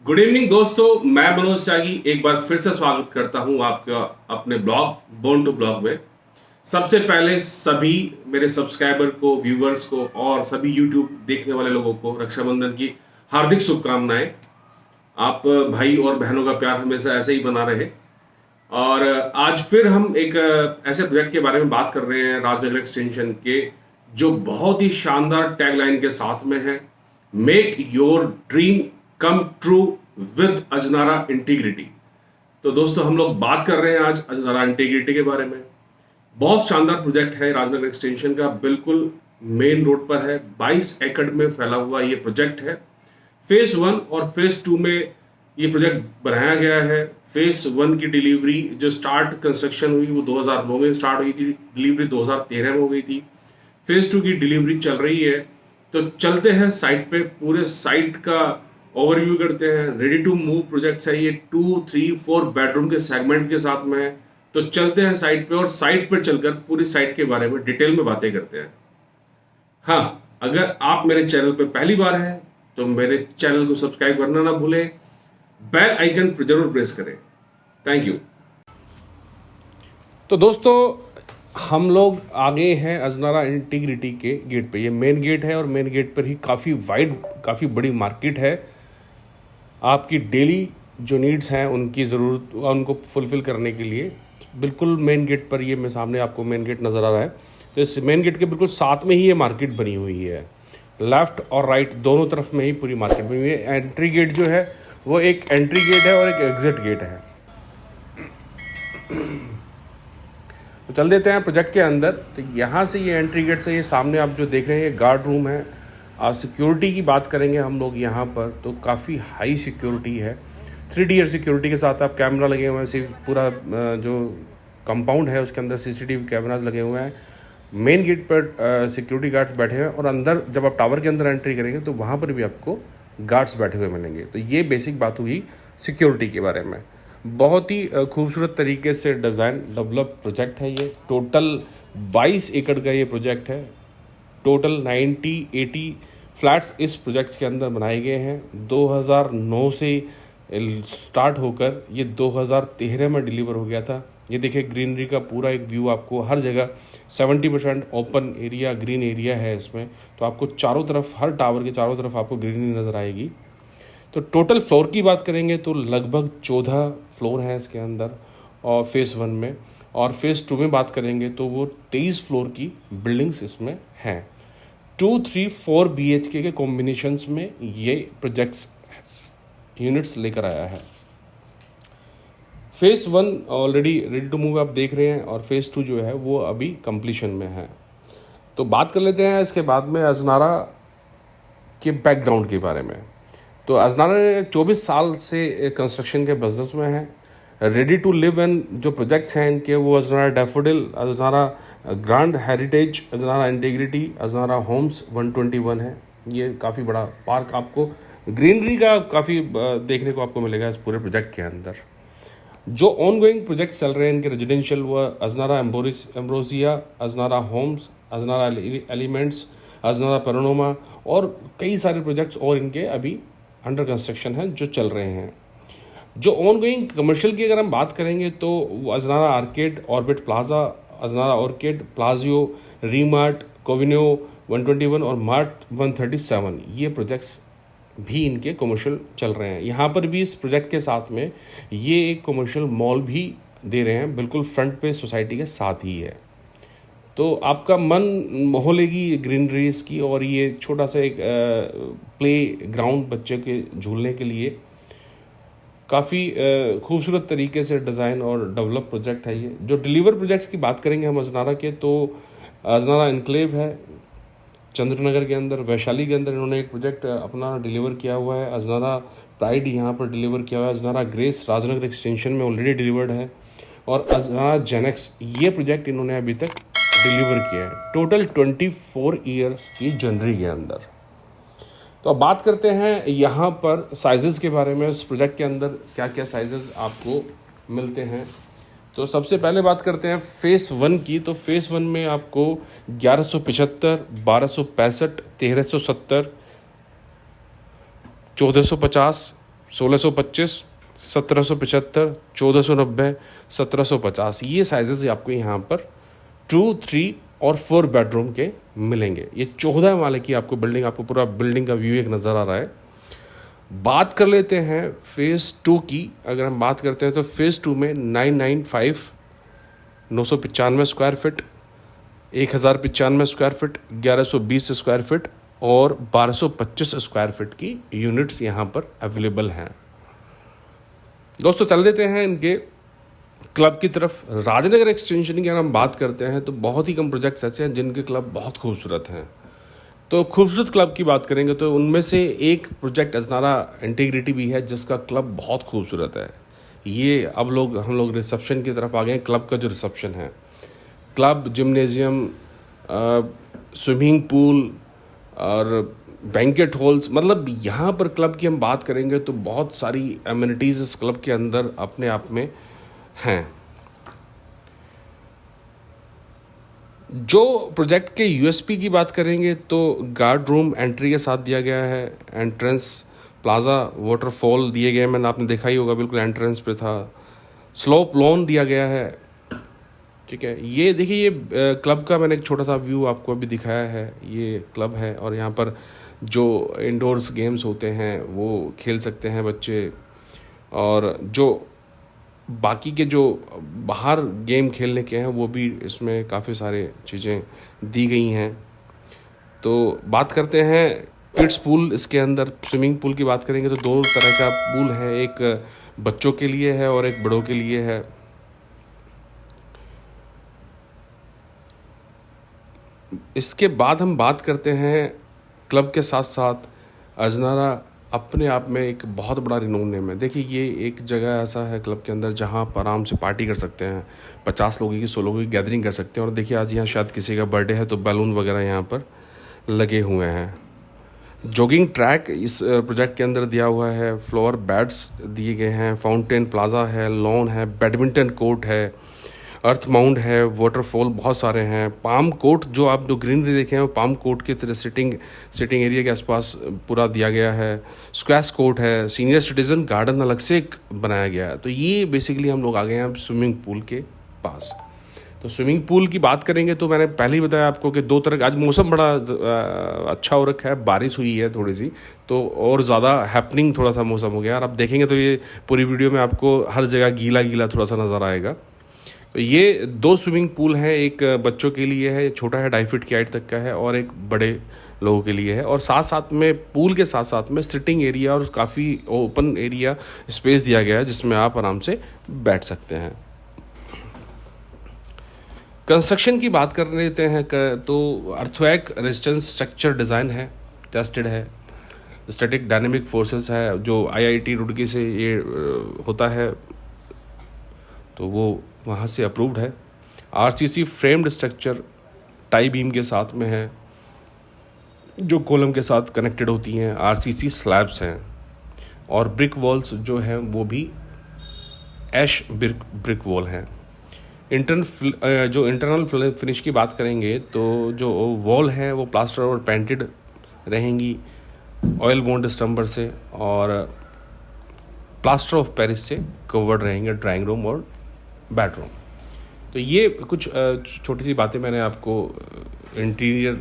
Good evening दोस्तों, मैं मनोज त्यागी एक बार फिर से स्वागत करता हूं आपका अपने ब्लॉग बोर्न टू ब्लॉग में। सबसे पहले सभी मेरे सब्सक्राइबर को, व्यूवर्स को और सभी यूट्यूब देखने वाले लोगों को रक्षाबंधन की हार्दिक शुभकामनाएं। आप भाई और बहनों का प्यार हमेशा ऐसे ही बना रहे। और आज फिर हम एक ऐसे प्रोजेक्ट के बारे में बात कर रहे हैं, राजनगर एक्सटेंशन के, जो बहुत ही शानदार टैगलाइन के साथ में है, make your dream come true with Ajnara integrity. तो दोस्तों, हम लोग बात कर रहे हैं आज अजनारा इंटीग्रिटी के बारे में। बहुत शानदार प्रोजेक्ट है राजनगर एक्सटेंशन का, बिल्कुल मेन रोड पर है। 22 एकड़ में फैला हुआ ये प्रोजेक्ट है। फेज 1 और फेज 2 में ये प्रोजेक्ट बनाया गया है। फेज 1 की डिलीवरी जो स्टार्ट कंस्ट्रक्शन हुई वो 2009 में स्टार्ट हुई थी, डिलीवरी 2013 में हो गई थी। फेज 2 की डिलीवरी चल रही है। तो चलते हैं साइट पे, पूरे साइट का ओवरव्यू करते हैं। रेडी टू मूव प्रोजेक्ट है ये, 2, 3, 4 बेडरूम के सेगमेंट के साथ में है। तो चलते हैं साइट पे और साइट पे चलकर पूरी साइट के बारे में डिटेल में बातें करते हैं। हाँ, अगर आप मेरे चैनल पे पहली बार हैं तो मेरे चैनल को सब्सक्राइब करना ना भूलें, बेल आइकन पर जरूर प्रेस करें। Thank you. तो दोस्तों, हम लोग आगे हैं अजनारा इंटीग्रिटी के गेट पे। ये मेन गेट है और मेन गेट पर ही काफ़ी वाइड, काफ़ी बड़ी मार्केट है। आपकी डेली जो नीड्स हैं उनकी ज़रूरत, उनको फुलफ़िल करने के लिए बिल्कुल मेन गेट पर, ये मैं सामने आपको मेन गेट नज़र आ रहा है। तो इस मेन गेट के बिल्कुल साथ में ही ये मार्केट बनी हुई है। लेफ़्ट और राइट दोनों तरफ में ही पूरी मार्केट बनी हुई है। एंट्री गेट जो है वो एक एंट्री गेट है और एक एग्ज़िट गेट है। तो चल देते हैं प्रोजेक्ट के अंदर। तो यहाँ से ये एंट्री गेट से ये सामने आप जो देख रहे हैं ये गार्ड रूम है। सिक्योरिटी की बात करेंगे हम लोग यहाँ पर, तो काफ़ी हाई सिक्योरिटी है। 3D एयर सिक्योरिटी के साथ आप कैमरा लगे हुए हैं। पूरा जो कंपाउंड है उसके अंदर CCTV कैमराज लगे हुए हैं। मेन गेट पर सिक्योरिटी गार्ड्स बैठे हुए हैं और अंदर जब आप टावर के अंदर एंट्री करेंगे तो वहाँ पर भी आपको गार्ड्स बैठे हुए मिलेंगे। तो ये बेसिक बात हुई सिक्योरिटी के बारे में। बहुत ही खूबसूरत तरीके से डिज़ाइन डेवलप प्रोजेक्ट है ये। टोटल 22 एकड़ का ये प्रोजेक्ट है। टोटल 90-80 फ्लैट्स इस प्रोजेक्ट के अंदर बनाए गए हैं। 2009 से स्टार्ट होकर ये 2013 में डिलीवर हो गया था। ये देखिए ग्रीनरी का पूरा एक व्यू, आपको हर जगह 70% ओपन एरिया, ग्रीन एरिया है इसमें। तो आपको चारों तरफ, हर टावर के चारों तरफ आपको ग्रीनरी नज़र आएगी। तो टोटल फ्लोर की बात करेंगे तो लगभग 14 फ्लोर हैं इसके अंदर और फेज़ 1 में। और फेज़ 2 में बात करेंगे तो वो 23 फ्लोर की बिल्डिंग्स इसमें हैं। 2, 3, 4 BHK के कॉम्बिनेशंस में ये प्रोजेक्ट्स यूनिट्स लेकर आया है। Phase 1 already ready to move आप देख रहे हैं और फेज़ 2 जो है वो अभी कंप्लीशन में है। तो बात कर लेते हैं इसके बाद में अजनारा के बैकग्राउंड के बारे में। तो अजनारा 24 साल से कंस्ट्रक्शन के बिजनेस में है। रेडी टू लिव एंड जो प्रोजेक्ट्स हैं इनके, वो Ajnara Daffodil, Ajnara Grand Heritage, Ajnara Integrity, Ajnara Homes 121 है। ये काफ़ी बड़ा पार्क, आपको ग्रीनरी का काफ़ी देखने को आपको मिलेगा इस पूरे प्रोजेक्ट के अंदर। जो ऑन गोइंग प्रोजेक्ट चल रहे हैं इनके रेजिडेंशियल, वो Ajnara Ambrosia, Ajnara Homes, Ajnara Elements, Ajnara Panorama और कई सारे प्रोजेक्ट्स और इनके अभी अंडर कंस्ट्रक्शन है जो चल रहे हैं। जो ऑन गोइंग कमर्शियल की अगर हम बात करेंगे तो वो Ajnara Arcade, Orbit Plaza, Ajnara Orchid, प्लाजियो, रीमार्ट, कोविनियो 121 और मार्ट 137, ये प्रोजेक्ट्स भी इनके कमर्शियल चल रहे हैं। यहाँ पर भी इस प्रोजेक्ट के साथ में ये एक कमर्शियल मॉल भी दे रहे हैं, बिल्कुल फ्रंट पे सोसाइटी के साथ ही है। तो आपका मन मोह लेगी ग्रीनरीज की। और ये छोटा सा एक प्ले ग्राउंड बच्चे के झूलने के लिए काफ़ी खूबसूरत तरीके से डिज़ाइन और डेवलप प्रोजेक्ट है ये। जो डिलीवर प्रोजेक्ट्स की बात करेंगे हम अजनारा के, तो अजनारा इनक्लेव है चंद्रनगर के अंदर, वैशाली के अंदर इन्होंने एक प्रोजेक्ट अपना डिलीवर किया हुआ है। अजनारा प्राइड यहाँ पर डिलीवर किया हुआ है। अजनारा ग्रेस राजनगर एक्सटेंशन में ऑलरेडी डिलीवर्ड है। और अजनारा जेनेक्स, ये प्रोजेक्ट इन्होंने अभी तक डिलीवर किया है। टोटल 24 ईयर्स की जनवरी के अंदर। तो अब बात करते हैं यहाँ पर साइजेस के बारे में। इस प्रोजेक्ट के अंदर क्या क्या साइजेस आपको मिलते हैं। तो सबसे पहले बात करते हैं फेज़ 1 की। तो फेज़ 1 में आपको 1175, 1265, 1370, 1450, 1625, 1775, 1490, 1750, ये साइजेस आपको यहाँ पर 2, 3 और 4 बेडरूम के मिलेंगे। ये 14 वाले की आपको बिल्डिंग, आपको पूरा बिल्डिंग का व्यू एक नज़र आ रहा है। बात कर लेते हैं फ़ेज़ 2 की। अगर हम बात करते हैं तो फ़ेज़ 2 में 995 995 square feet, 1095 square feet, 1120 square feet और 1225 स्क्वायर फिट की यूनिट्स यहाँ पर अवेलेबल हैं। दोस्तों चल देते हैं इनके क्लब की तरफ। राजनगर एक्सटेंशन की अगर हम बात करते हैं तो बहुत ही कम प्रोजेक्ट्स ऐसे हैं जिनके क्लब बहुत खूबसूरत हैं। तो खूबसूरत क्लब की बात करेंगे तो उनमें से एक प्रोजेक्ट अजनारा इंटीग्रिटी भी है जिसका क्लब बहुत खूबसूरत है। ये अब हम लोग रिसेप्शन की तरफ आ गए हैं। क्लब का जो रिसेप्शन है, क्लब, जिम्नेजियम, स्विमिंग पूल और बैंकेट हॉल्स, मतलब यहाँ पर क्लब की हम बात करेंगे तो बहुत सारी एमिनिटीज़ इस क्लब के अंदर अपने आप में हैं। जो प्रोजेक्ट के यूएसपी की बात करेंगे तो गार्ड रूम एंट्री के साथ दिया गया है, एंट्रेंस प्लाजा, वाटरफॉल दिए गए, मैंने आपने देखा ही होगा, बिल्कुल एंट्रेंस पे था। स्लोप लॉन दिया गया है, ठीक है। ये देखिए, ये क्लब का मैंने एक छोटा सा व्यू आपको अभी दिखाया है। ये क्लब है और यहाँ पर जो इंडोर्स गेम्स होते हैं वो खेल सकते हैं बच्चे, और जो बाकी के जो बाहर गेम खेलने के हैं वो भी इसमें काफ़ी सारे चीज़ें दी गई हैं। तो बात करते हैं किड्स पूल। इसके अंदर स्विमिंग पूल की बात करेंगे तो दो तरह का पूल है, एक बच्चों के लिए है और एक बड़ों के लिए है। इसके बाद हम बात करते हैं क्लब के साथ साथ अजनारा अपने आप में एक बहुत बड़ा रिनोन नेम है। देखिए, ये एक जगह ऐसा है क्लब के अंदर जहाँ आप आराम से पार्टी कर सकते हैं, 50 लोगों की 100 लोगों की गैदरिंग कर सकते हैं। और देखिए, आज यहाँ शायद किसी का बर्थडे है तो बैलून वगैरह यहाँ पर लगे हुए हैं। जॉगिंग ट्रैक इस प्रोजेक्ट के अंदर दिया हुआ है, फ्लोर बेड्स दिए गए हैं, फाउंटेन प्लाजा है, लॉन है, बैडमिंटन कोर्ट है, अर्थ माउंट है, वाटरफॉल बहुत सारे हैं। पाम कोर्ट, जो आप जो ग्रीनरी देखे हैं वो पाम कोर्ट की तरह सिटिंग एरिया के आसपास पूरा दिया गया है। स्क्वैश कोर्ट है, सीनियर सिटीज़न गार्डन अलग से एक बनाया गया है। तो ये बेसिकली हम लोग आ गए हैं स्विमिंग पूल के पास। तो स्विमिंग पूल की बात करेंगे तो मैंने पहले ही बताया आपको कि दो तरह, आज मौसम बड़ा अच्छा हो रखा है, बारिश हुई है थोड़ी सी, तो और ज़्यादा हैपनिंग थोड़ा सा मौसम हो गया। और आप देखेंगे तो ये पूरी वीडियो में आपको हर जगह गीला गीला थोड़ा सा नज़र आएगा। तो ये दो स्विमिंग पूल है, एक बच्चों के लिए है, छोटा है 2.5 फीट की हाइट तक का है, और एक बड़े लोगों के लिए है। और साथ साथ में पूल के साथ साथ में सिटिंग एरिया और काफ़ी ओपन एरिया स्पेस दिया गया है जिसमें आप आराम से बैठ सकते हैं। कंस्ट्रक्शन की बात कर लेते हैं तो अर्थक्वेक रेजिस्टेंस स्ट्रक्चर डिज़ाइन है, टेस्टेड है, स्टैटिक डायनेमिक फोर्सेस है, जो IIT रुड़की से ये होता है तो वो वहाँ से अप्रूव्ड है। RCC framed structure tie beam के साथ में है, जो कॉलम के साथ कनेक्टेड होती हैं। RCC स्लैब्स हैं और ब्रिक वॉल्स जो हैं वो भी ऐश ब्रिक वॉल हैं। जो इंटरनल फिनिश की बात करेंगे तो जो वॉल है वो प्लास्टर और पेंटेड रहेंगी ऑयल बॉन्ड स्टम्बर से, और प्लास्टर ऑफ पेरिस से कवर्ड रहेंगे ड्राइंग रूम और बेडरूम। तो ये कुछ छोटी सी बातें मैंने आपको इंटीरियर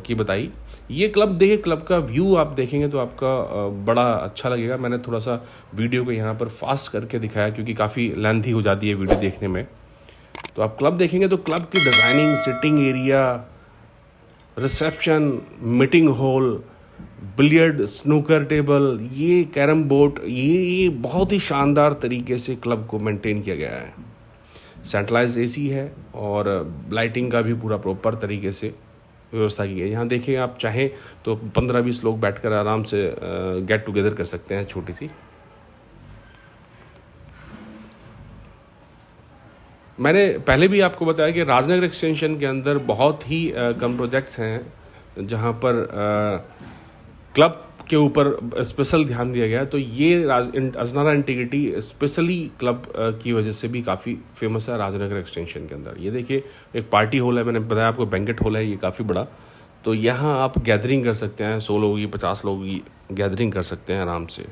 की बताई। ये क्लब देखिए, क्लब का व्यू आप देखेंगे तो आपका बड़ा अच्छा लगेगा। मैंने थोड़ा सा वीडियो को यहाँ पर फास्ट करके दिखाया क्योंकि काफ़ी लेंथी हो जाती है वीडियो देखने में। तो आप क्लब देखेंगे तो क्लब की designing, sitting area, reception, meeting hall, billiard, snooker table, ये कैरम बोर्ड, ये बहुत ही शानदार तरीके से क्लब को मेंटेन किया गया है। सेंट्रलाइज AC है और लाइटिंग का भी पूरा प्रॉपर तरीके से व्यवस्था की गई है। यहाँ देखिए, आप चाहें तो 15-20 लोग बैठकर आराम से गेट टुगेदर कर सकते हैं छोटी सी। मैंने पहले भी आपको बताया कि राजनगर एक्सटेंशन के अंदर बहुत ही कम प्रोजेक्ट्स हैं जहाँ पर क्लब के ऊपर स्पेशल ध्यान दिया गया। तो ये अजनारा इंटीग्रिटी स्पेशली क्लब की वजह से भी काफ़ी फेमस है राजनगर एक्सटेंशन के अंदर। ये देखिए, एक पार्टी हॉल है, मैंने बताया आपको बैंकेट हॉल है, ये काफ़ी बड़ा। तो यहाँ आप गैदरिंग कर सकते हैं, 100 लोगों की, 50 लोगों की गैदरिंग कर सकते हैं आराम से।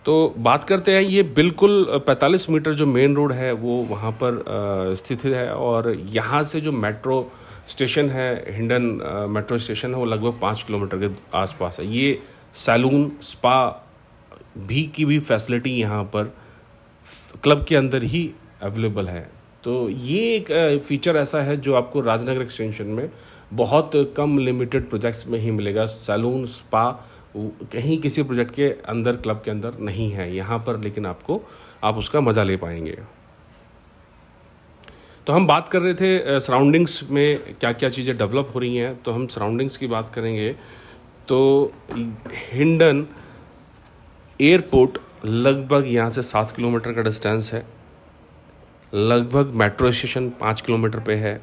तो बात करते हैं, ये बिल्कुल 45 मीटर जो मेन रोड है वो वहाँ पर स्थित है, और यहाँ से जो मेट्रो स्टेशन है, हिंडन मेट्रो स्टेशन है, वो लगभग 5 किलोमीटर के आसपास है। ये सैलून, स्पा भी की भी फैसिलिटी यहाँ पर क्लब के अंदर ही अवेलेबल है। तो ये एक फीचर ऐसा है जो आपको राजनगर एक्सटेंशन में बहुत कम लिमिटेड प्रोजेक्ट्स में ही मिलेगा। सैलून, स्पा कहीं किसी प्रोजेक्ट के अंदर, क्लब के अंदर नहीं है यहाँ पर, लेकिन आप उसका मज़ा ले पाएंगे। तो हम बात कर रहे थे सराउंडिंग्स में क्या क्या चीज़ें डेवलप हो रही हैं, तो हम सराउंडिंग्स की बात करेंगे। तो हिंडन एयरपोर्ट लगभग यहाँ से 7 किलोमीटर का डिस्टेंस है। लगभग मेट्रो स्टेशन 5 किलोमीटर पे है,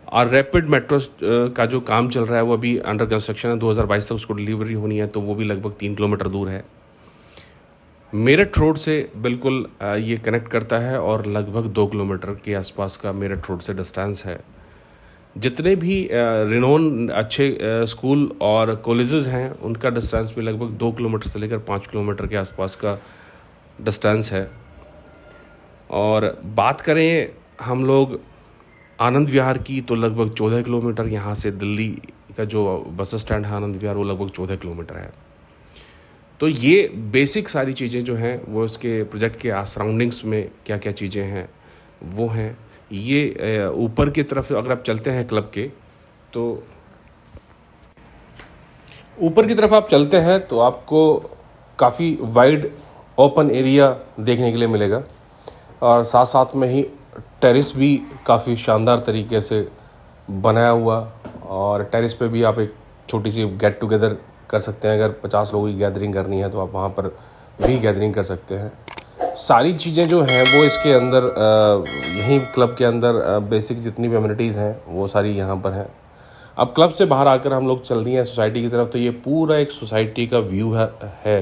और रैपिड मेट्रो का जो काम चल रहा है वो अभी अंडर कंस्ट्रक्शन है। 2022 तक उसको डिलीवरी होनी है, तो वो भी लगभग 3 किलोमीटर दूर है। मेरठ रोड से बिल्कुल ये कनेक्ट करता है, और लगभग 2 किलोमीटर के आसपास का मेरठ रोड से डिस्टेंस है। जितने भी रिनोन अच्छे स्कूल और कॉलेजेस हैं, उनका डिस्टेंस भी लगभग 2 किलोमीटर से लेकर 5 किलोमीटर के आसपास का डिस्टेंस है। और बात करें हम लोग आनंद विहार की, तो लगभग 14 किलोमीटर यहाँ से दिल्ली का जो बस स्टैंड है आनंद विहार, वो लगभग 14 किलोमीटर है। तो ये बेसिक सारी चीज़ें जो हैं वो इसके प्रोजेक्ट के सराउंडिंग्स में क्या क्या चीज़ें हैं वो हैं। ये ऊपर की तरफ अगर आप चलते हैं क्लब के, तो ऊपर की तरफ आप चलते हैं तो आपको काफ़ी वाइड ओपन एरिया देखने के लिए मिलेगा, और साथ साथ में ही टेरेस भी काफ़ी शानदार तरीके से बनाया हुआ, और टेरेस पे भी आप एक छोटी सी गेट टुगेदर कर सकते हैं। अगर 50 लोगों की गैदरिंग करनी है तो आप वहाँ पर भी गैदरिंग कर सकते हैं। सारी चीज़ें जो हैं वो इसके अंदर यहीं क्लब के अंदर बेसिक जितनी भी अम्यूनिटीज़ हैं वो सारी यहाँ पर हैं। अब क्लब से बाहर आकर हम लोग चल दिए हैं सोसाइटी की तरफ, तो ये पूरा एक सोसाइटी का व्यू है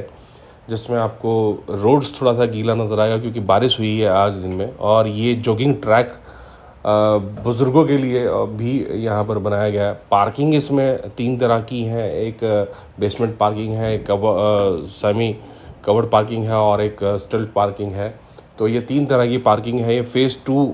जिसमें आपको रोड्स थोड़ा सा गीला नज़र आएगा क्योंकि बारिश हुई है आज दिन में। और ये जॉगिंग ट्रैक बुज़ुर्गों के लिए भी यहाँ पर बनाया गया है। पार्किंग इसमें 3 तरह की है, एक बेसमेंट पार्किंग है, एक सेमी कवर्ड पार्किंग है, और एक स्टिल्ट पार्किंग है। तो ये 3 तरह की पार्किंग है। ये फ़ेज़ 2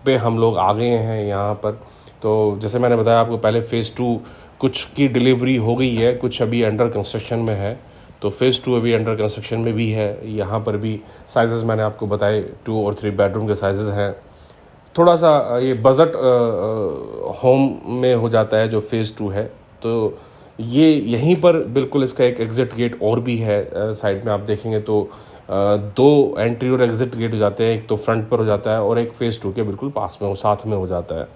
पे हम लोग आ गए हैं यहाँ पर। तो जैसे मैंने बताया आपको पहले, फ़ेज़ 2 कुछ की डिलीवरी हो गई है, कुछ अभी अंडर कंस्ट्रक्शन में है। तो फ़ेज़ 2 अभी अंडर कंस्ट्रक्शन में भी है। यहाँ पर भी साइज़ेस मैंने आपको बताए, 2 और 3 बेडरूम के साइज़ेस हैं। थोड़ा सा ये बजट होम में हो जाता है जो फ़ेज़ 2 है। तो ये यहीं पर बिल्कुल इसका एक एग्ज़िट गेट और भी है। साइड में आप देखेंगे तो 2 एंट्री और एग्ज़िट गेट हो जाते हैं। एक तो फ्रंट पर हो जाता है और एक फ़ेज़ 2 के बिल्कुल पास में, साथ में हो जाता है।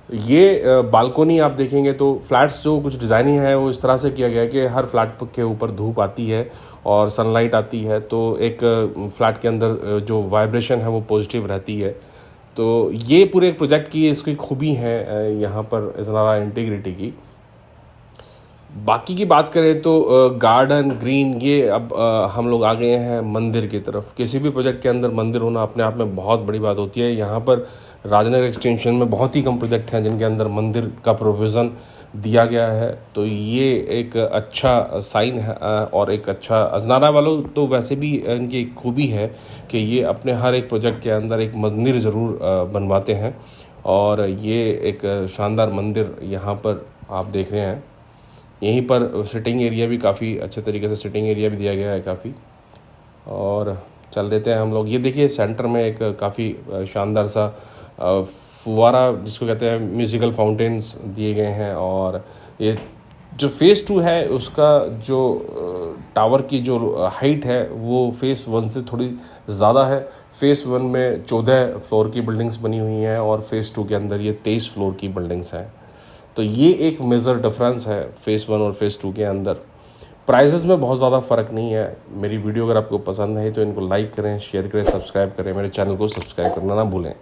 ये बालकोनी आप देखेंगे तो फ्लैट्स जो कुछ डिज़ाइनिंग है वो इस तरह से किया गया है कि हर फ्लैट के ऊपर धूप आती है और सनलाइट आती है, तो एक फ्लैट के अंदर जो वाइब्रेशन है वो पॉजिटिव रहती है। तो ये पूरे प्रोजेक्ट की इसकी खूबी है यहाँ पर इज़नारा इंटीग्रिटी की। बाकी की बात करें तो गार्डन, ग्रीन, ये अब हम लोग आ गए हैं मंदिर की तरफ। किसी भी प्रोजेक्ट के अंदर मंदिर होना अपने आप में बहुत बड़ी बात होती है। यहाँ पर राजनगर एक्सटेंशन में बहुत ही कम प्रोजेक्ट हैं जिनके अंदर मंदिर का प्रोविज़न दिया गया है। तो ये एक अच्छा साइन है, और एक अच्छा अजनारा वालों तो वैसे भी इनकी एक खूबी है कि ये अपने हर एक प्रोजेक्ट के अंदर एक मंदिर ज़रूर बनवाते हैं। और ये एक शानदार मंदिर यहाँ पर आप देख रहे हैं। यहीं पर सिटिंग एरिया भी काफ़ी अच्छे तरीके से सिटिंग एरिया भी दिया गया है काफ़ी। और चल देते हैं हम लोग। ये देखिए सेंटर में एक काफ़ी शानदार सा फुवारा जिसको कहते हैं म्यूज़िकल फाउंटेन्स दिए गए हैं। और ये जो फ़ेज़ 2 है उसका जो टावर की जो हाइट है वो फ़ेज़ 1 से थोड़ी ज़्यादा है। फ़ेज़ 1 में 14 फ्लोर की बिल्डिंग्स बनी हुई हैं और फ़ेज़ 2 के अंदर ये 23 फ्लोर की बिल्डिंग्स हैं। तो ये एक मेजर डिफरेंस है फ़ेज़ 1 और फ़ेज़ 2 के अंदर। प्राइसेस में बहुत ज़्यादा फ़र्क नहीं है। मेरी वीडियो अगर आपको पसंद है तो इनको लाइक करें, शेयर करें, सब्सक्राइब करें। मेरे चैनल को सब्सक्राइब करना ना भूलें।